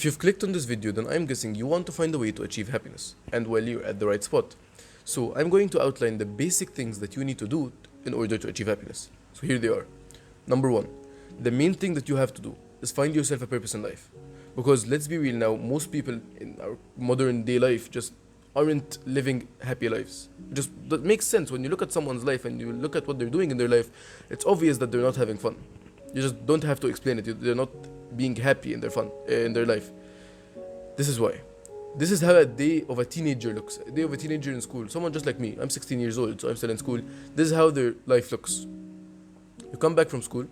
If you've clicked on this video, then I'm guessing you want to find a way to achieve happiness. And well, you're at the right spot. So I'm going to outline the basic things that you need to do in order to achieve happiness. So here they are. Number one, the main thing that you have to do is find yourself a purpose in life. Because let's be real now, most people in our modern day life just aren't living happy lives. Just that makes sense. When you look at someone's life and you look at what they're doing in their life, it's obvious that they're not having fun. You just don't have to explain it. They're not being happy in their life. This is why. This is how a day of a teenager looks. A day of a teenager in school. Someone just like me. I'm 16 years old, so I'm still in school. This is how their life looks. You come back from school,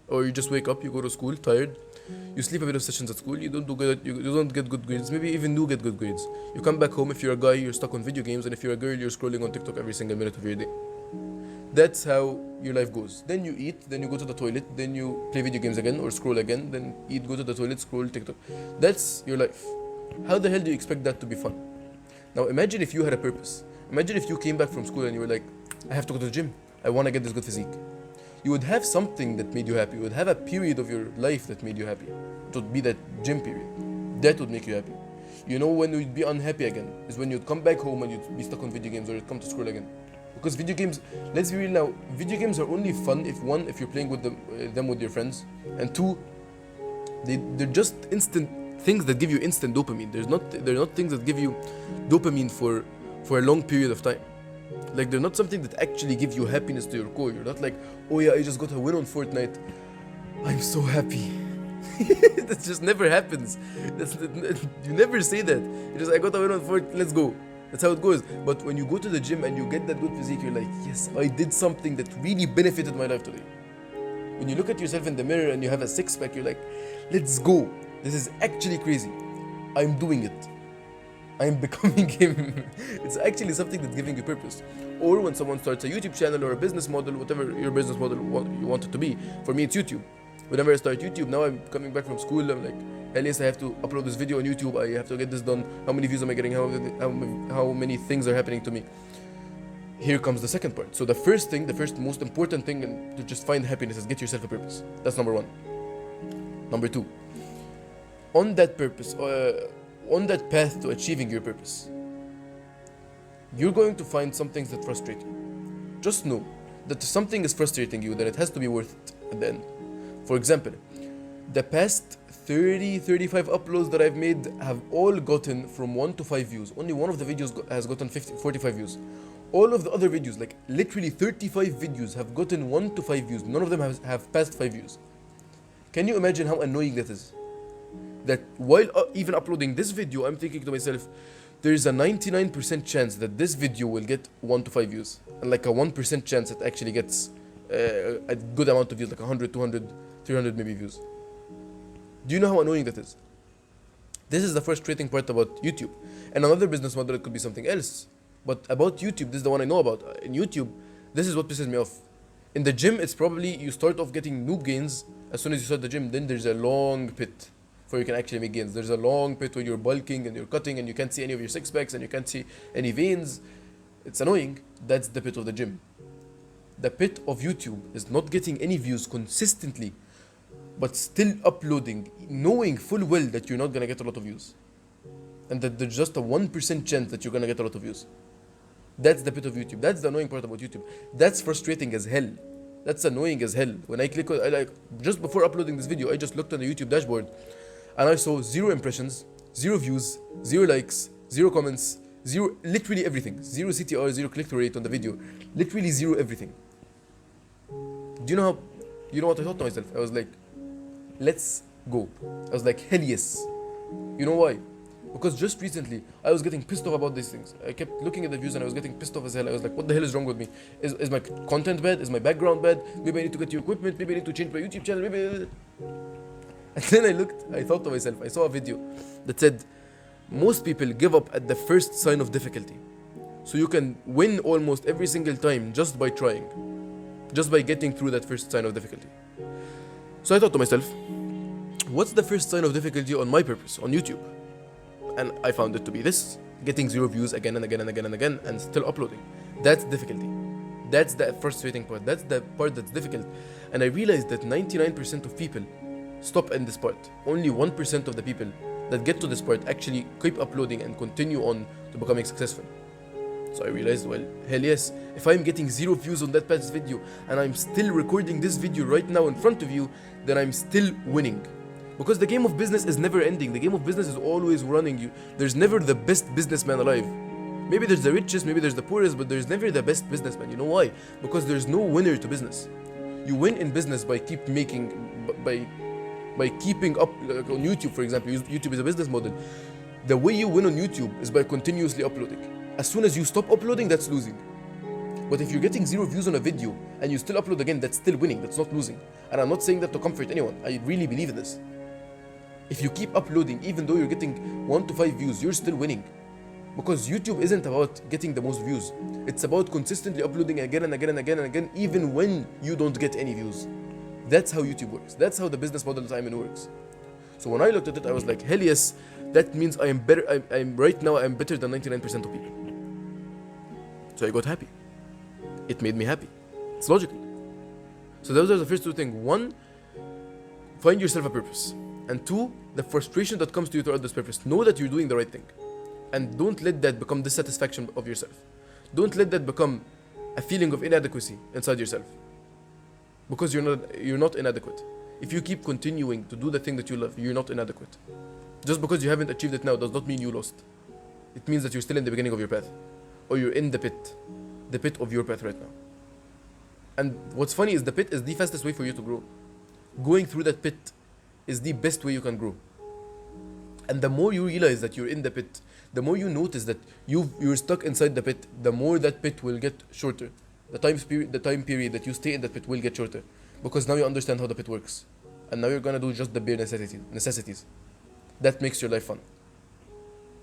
or you just wake up, you go to school tired, you sleep a bit of sessions at school, you don't do good, you don't get good grades, maybe even do get good grades. You come back home, if you're a guy, you're stuck on video games, and if you're a girl, you're scrolling on TikTok every single minute of your day. That's how your life goes. Then you eat, then you go to the toilet, then you play video games again or scroll again, then eat, go to the toilet, scroll TikTok. That's your life. How the hell do you expect that to be fun? Now imagine if you had a purpose. Imagine if you came back from school and you were like, I have to go to the gym. I want to get this good physique. You would have something that made you happy. You would have a period of your life that made you happy. It would be that gym period. That would make you happy. You know when you'd be unhappy again is when you'd come back home and you'd be stuck on video games or you'd come to scroll again. Because video games, let's be real now, video games are only fun if you're playing with them with your friends, and two, they're just instant things that give you instant dopamine. They're not things that give you dopamine for a long period of time. Like they're not something that actually give you happiness to your core. You're not like, oh yeah, I just got a win on Fortnite, I'm so happy. That just never happens. You never say that. You just, I got a win on Fortnite, let's go. That's how it goes. But when you go to the gym and you get that good physique, you're like, yes, I did something that really benefited my life today. When you look at yourself in the mirror and you have a six-pack, you're like, let's go. This is actually crazy. I'm doing it. I'm becoming him. It's actually something that's giving you purpose. Or when someone starts a YouTube channel or a business model, whatever your business model you want it to be. For me, it's YouTube. Whenever I start YouTube, now I'm coming back from school, I'm like, hell yes, I have to upload this video on YouTube, I have to get this done, how many views am I getting, how many things are happening to me. Here comes the second part. So the first most important thing to just find happiness is get yourself a purpose. That's number one. Number two, on that purpose, on that path to achieving your purpose, you're going to find some things that frustrate you. Just know that if something is frustrating you, then it has to be worth it at the end. For example, the past 35 uploads that I've made have all gotten from 1 to 5 views. Only one of the videos has gotten 45 views. All of the other videos, like literally 35 videos, have gotten 1 to 5 views. None of them have passed 5 views. Can you imagine how annoying that is? That while even uploading this video, I'm thinking to myself, there is a 99% chance that this video will get 1 to 5 views. And like a 1% chance it actually gets a good amount of views, like 100, 200, 300 maybe views. Do you know how annoying that is? This is the frustrating part about YouTube. And another business model, it could be something else. But about YouTube, this is the one I know about. In YouTube, this is what pisses me off. In the gym, it's probably you start off getting noob gains as soon as you start the gym. Then there's a long pit before you can actually make gains. There's a long pit where you're bulking and you're cutting and you can't see any of your six packs and you can't see any veins. It's annoying. That's the pit of the gym. The pit of YouTube is not getting any views consistently, but still uploading, knowing full well that you're not gonna get a lot of views. And that there's just a 1% chance that you're gonna get a lot of views. That's the pit of YouTube. That's the annoying part about YouTube. That's frustrating as hell. That's annoying as hell. When I click on, just before uploading this video, I just looked on the YouTube dashboard and I saw 0 impressions, 0 views, 0 likes, 0 comments, 0, literally everything. 0 CTR, 0 click-through rate on the video. Literally 0 everything. Do you know what I thought to myself? I was like, let's go. I was like, hell yes. You know why? Because just recently, I was getting pissed off about these things. I kept looking at the views and I was getting pissed off as hell. I was like, what the hell is wrong with me? Is my content bad? Is my background bad? Maybe I need to get new equipment. Maybe I need to change my YouTube channel. Maybe... And then I thought to myself, I saw a video that said, most people give up at the first sign of difficulty. So you can win almost every single time just by trying. Just by getting through that first sign of difficulty. So I thought to myself, what's the first sign of difficulty on my purpose, on YouTube? And I found it to be this, getting 0 views again and again and again and again and still uploading. That's difficulty. That's the frustrating part. That's the part that's difficult. And I realized that 99% of people stop in this part. Only 1% of the people that get to this part actually keep uploading and continue on to becoming successful. So I realized, well, hell yes, if I'm getting 0 views on that past video and I'm still recording this video right now in front of you, then I'm still winning. Because the game of business is never ending. The game of business is always running you. There's never the best businessman alive. Maybe there's the richest, maybe there's the poorest, but there's never the best businessman. You know why? Because there's no winner to business. You win in business by keeping up, like on YouTube, for example. YouTube is a business model. The way you win on YouTube is by continuously uploading. As soon as you stop uploading, that's losing. But if you're getting 0 views on a video and you still upload again, that's still winning, that's not losing. And I'm not saying that to comfort anyone, I really believe in this. If you keep uploading, even though you're getting 1 to 5 views, you're still winning. Because YouTube isn't about getting the most views. It's about consistently uploading again and again and again and again, even when you don't get any views. That's how YouTube works. That's how the business model that I'm in works. So when I looked at it, I was like, hell yes, that means I am better. I'm right now, I'm better than 99% of people. So I got happy. It made me happy. It's logical. So those are the first 2 things. 1, find yourself a purpose. And 2, the frustration that comes to you throughout this purpose. Know that you're doing the right thing. And don't let that become dissatisfaction of yourself. Don't let that become a feeling of inadequacy inside yourself. Because you're not inadequate. If you keep continuing to do the thing that you love, you're not inadequate. Just because you haven't achieved it now does not mean you lost. It means that you're still in the beginning of your path. Or you're in the pit of your path right now. And what's funny is the pit is the fastest way for you to grow. Going through that pit is the best way you can grow. And the more you realize that you're in the pit, the more you notice that you're stuck inside the pit, the more that pit will get shorter. The time period that you stay in that pit will get shorter. Because now you understand how the pit works. And now you're gonna do just the bare necessities. That makes your life fun.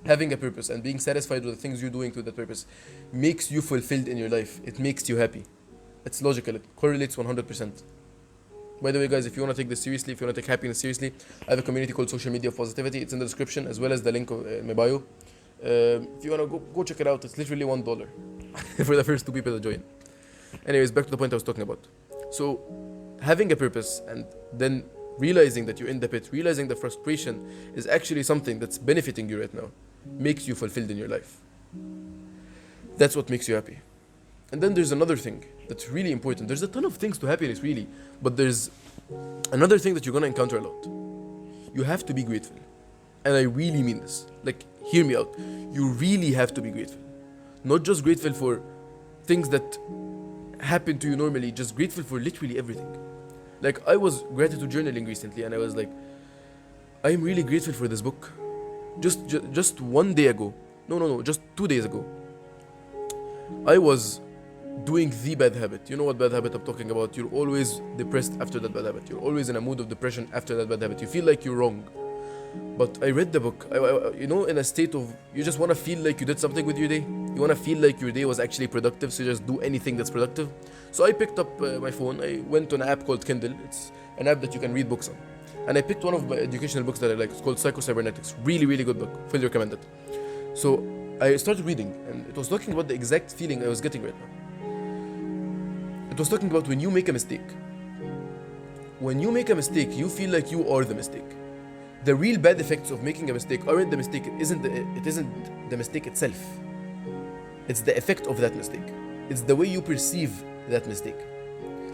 Having a purpose and being satisfied with the things you're doing to that purpose makes you fulfilled in your life. It makes you happy. It's logical. It correlates 100%. By the way, guys, if you want to take this seriously, if you want to take happiness seriously, I have a community called Social Media of Positivity. It's in the description as well as the link in my bio. If you want to go check it out, it's literally $1 for the first 2 people that join. Anyways, back to the point I was talking about. So, having a purpose and then realizing that you're in the pit, realizing the frustration is actually something that's benefiting you right now, makes you fulfilled in your life. That's what makes you happy. And then there's another thing that's really important. There's a ton of things to happiness, really, but there's another thing that you're gonna encounter a lot. You have to be grateful. And I really mean this. Like, hear me out. You really have to be grateful. Not just grateful for things that happen to you normally, just grateful for literally everything. Like, I was gratitude journaling recently, and I was like, I'm really grateful for this book. Just 1 day ago, no, just 2 days ago, I was doing the bad habit. You know what bad habit I'm talking about? You're always depressed after that bad habit. You're always in a mood of depression after that bad habit. You feel like you're wrong. But I read the book, in a state of, you just want to feel like you did something with your day. You want to feel like your day was actually productive, so you just do anything that's productive. So I picked up my phone. I went to an app called Kindle. It's an app that you can read books on. And I picked one of my educational books that I like. It's called Psycho-Cybernetics. Really, really good book. Fully recommended. So I started reading, and it was talking about the exact feeling I was getting right now. It was talking about when you make a mistake. When you make a mistake, you feel like you are the mistake. The real bad effects of making a mistake aren't the mistake. It isn't the mistake itself. It's the effect of that mistake. It's the way you perceive that mistake.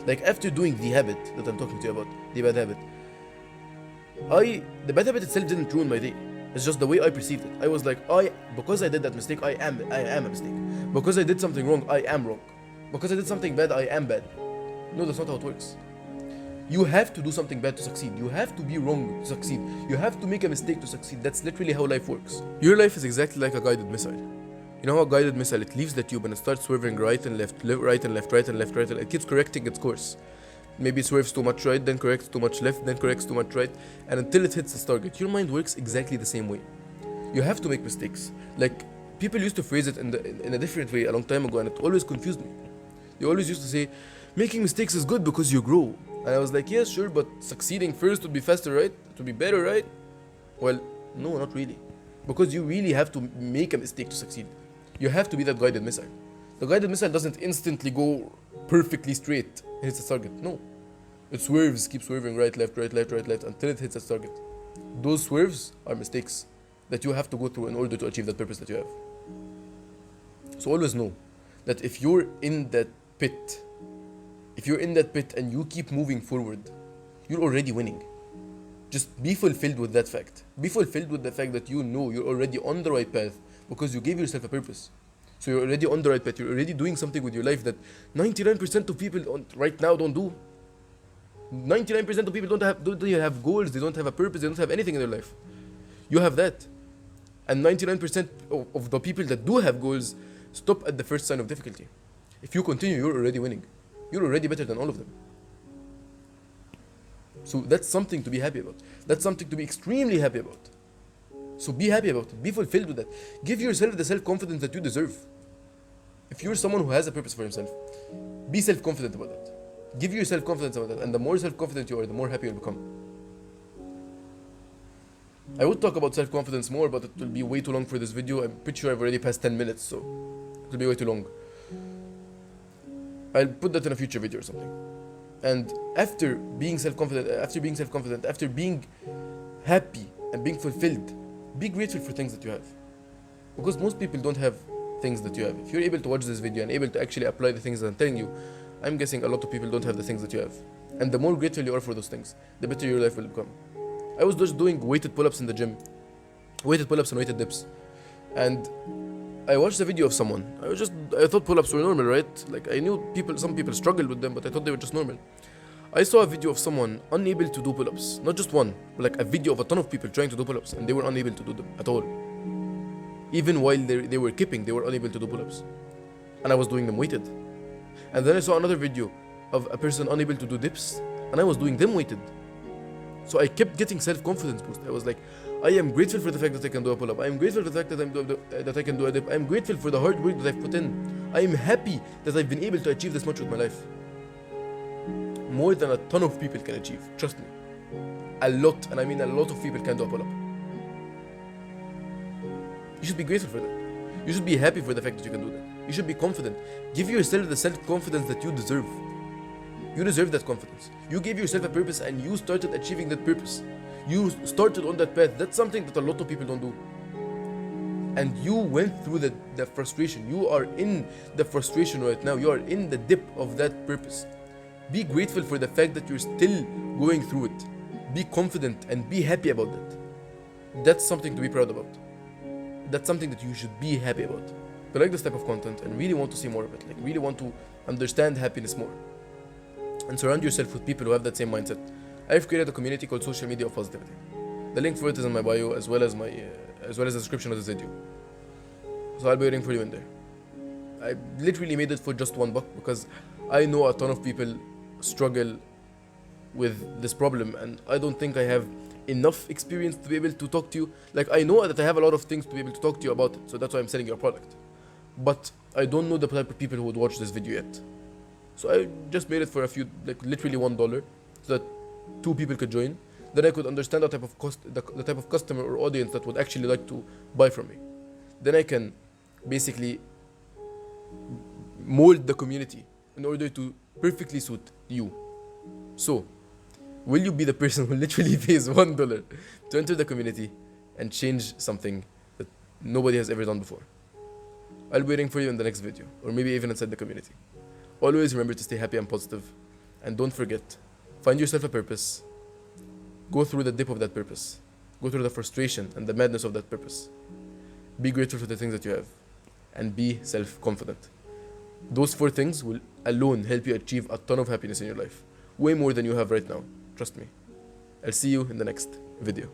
Like, after doing the habit that I'm talking to you about, the bad habit, the bad habit itself didn't ruin my day. It's just the way I perceived it. I was like, because I did that mistake, I am a mistake. Because I did something wrong, I am wrong. Because I did something bad, I am bad. No, that's not how it works. You have to do something bad to succeed. You have to be wrong to succeed. You have to make a mistake to succeed. That's literally how life works. Your life is exactly like a guided missile. You know how a guided missile, it leaves the tube and it starts swerving right and left, right and left, right and left, right, and it keeps correcting its course. Maybe it swerves too much right, then corrects too much left, then corrects too much right, and until it hits its target. Your mind works exactly the same way. You have to make mistakes. Like, people used to phrase it in a different way a long time ago, and it always confused me. They always used to say, making mistakes is good because you grow. And I was like, yes, sure, but succeeding first would be faster, right? It would be better, right? Well, no, not really. Because you really have to make a mistake to succeed. You have to be that guided missile. The guided missile doesn't instantly go perfectly straight and hits its target. No. It swerves, keeps swerving right, left, until it hits its target. Those swerves are mistakes that you have to go through in order to achieve that purpose that you have. So always know that if you're in that pit, and you keep moving forward, you're already winning. Just be fulfilled with that fact. Be fulfilled with the fact that you know you're already on the right path because you gave yourself a purpose. So you're already on the right path. You're already doing something with your life that 99% of people right now don't do. 99% of people don't even have goals. They don't have a purpose. They don't have anything in their life. You have that. And 99% of the people that do have goals stop at the first sign of difficulty. If you continue, you're already winning. You're already better than all of them. So that's something to be happy about. That's something to be extremely happy about. So be happy about it. Be fulfilled with that. Give yourself the self-confidence that you deserve. If you're someone who has a purpose for himself, be self-confident about that. Give yourself confidence about that. And the more self-confident you are, the more happy you'll become. I would talk about self-confidence more, but it will be way too long for this video. I'm pretty sure I've already passed 10 minutes, so it will be way too long. I'll put that in a future video or something. And after being self-confident, after being happy and being fulfilled, be grateful for things that you have. Because most people don't have things that you have. If you're able to watch this video and able to actually apply the things that I'm telling you, I'm guessing a lot of people don't have the things that you have. And the more grateful you are for those things, the better your life will become. I was just doing weighted pull-ups in the gym. Weighted pull-ups and weighted dips. And I watched a video of someone. I thought pull-ups were normal, right? Like I knew some people struggled with them, but I thought they were just normal. I saw a video of someone unable to do pull-ups. Not just one, but like a video of a ton of people trying to do pull-ups and they were unable to do them at all. Even while they were kipping, they were unable to do pull-ups. And I was doing them weighted. And then I saw another video of a person unable to do dips and I was doing them weighted. So I kept getting self-confidence boost. I was like, I am grateful for the fact that I can do a pull-up. I am grateful for the fact that I can do a dip. I am grateful for the hard work that I've put in. I am happy that I've been able to achieve this much with my life. More than a ton of people can achieve. Trust me. A lot, and I mean a lot of people can do a pull-up. You should be grateful for that. You should be happy for the fact that you can do that. You should be confident. Give yourself the self-confidence that you deserve. You deserve that confidence. You gave yourself a purpose and you started achieving that purpose. You started on that path. That's something that a lot of people don't do. And you went through the frustration. You are in the frustration right now. You are in the dip of that purpose. Be grateful for the fact that you're still going through it. Be confident and be happy about that. That's something to be proud about. That's something that you should be happy about. If you like this type of content and really want to see more of it, like really want to understand happiness more, and surround yourself with people who have that same mindset, I've created a community called Social Media of Positivity. The link for it is in my bio as well as the description of this video. So I'll be waiting for you in there. I literally made it for just $1 because I know a ton of people struggle with this problem and I don't think I have enough experience to be able to talk to you. Like I know that I have a lot of things to be able to talk to you about it, so that's why I'm selling your product. But I don't know the type of people who would watch this video yet. So I just made it for a few, like literally $1, so that 2 people could join. Then I could understand the type of customer or audience that would actually like to buy from me. Then I can basically mold the community in order to perfectly suit you. So, will you be the person who literally pays $1 to enter the community and change something that nobody has ever done before? I'll be waiting for you in the next video, or maybe even inside the community. Always remember to stay happy and positive, and don't forget, find yourself a purpose. Go through the dip of that purpose. Go through the frustration and the madness of that purpose. Be grateful for the things that you have, and be self-confident. Those 4 things will alone help you achieve a ton of happiness in your life. Way more than you have right now. Trust me. I'll see you in the next video.